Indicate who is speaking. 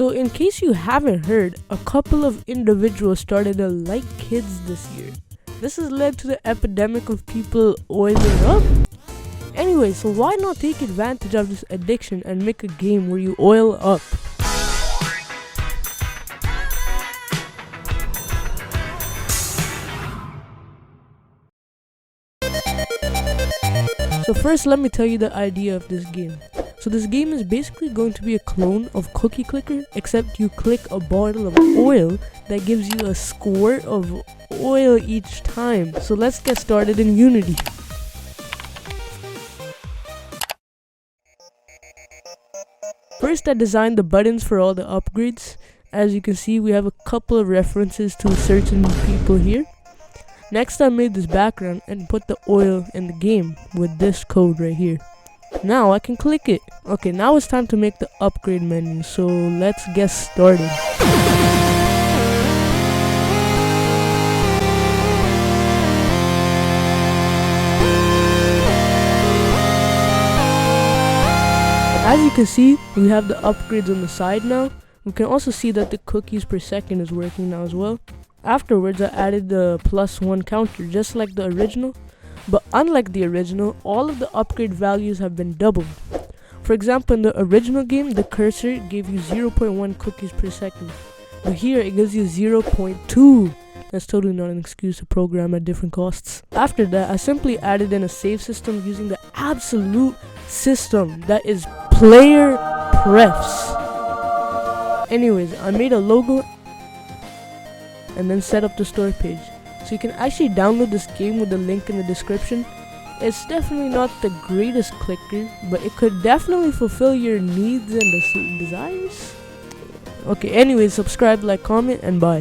Speaker 1: So in case you haven't heard, a couple of individuals started to like kids this year. This has led to the epidemic of people oiling up. Anyway, so why not take advantage of this addiction and make a game where you oil up? So first, let me tell you the idea of this game. So this game is basically going to be a clone of Cookie Clicker, except you click a bottle of oil that gives you a squirt of oil each time. So let's get started in Unity. First, I designed the buttons for all the upgrades. As you can see, we have a couple of references to certain people here. Next, I made this background and put the oil in the game with this code right here. Now I can click it. Okay, now it's time to make the upgrade menu, so let's get started. As you can see, we have the upgrades on the side now. We can also see that the cookies per second is working now as well. Afterwards, I added the +1 counter just like the original. But unlike the original, all of the upgrade values have been doubled. For example, in the original game, the cursor gave you 0.1 cookies per second. But here, it gives you 0.2. That's totally not an excuse to program at different costs. After that, I simply added in a save system using the absolute system that is player prefs. Anyways, I made a logo and then set up the store page. So you can actually download this game with the link in the description. It's definitely not the greatest clicker, but it could definitely fulfill your needs and desires. Okay, anyways, subscribe, like, comment, and bye.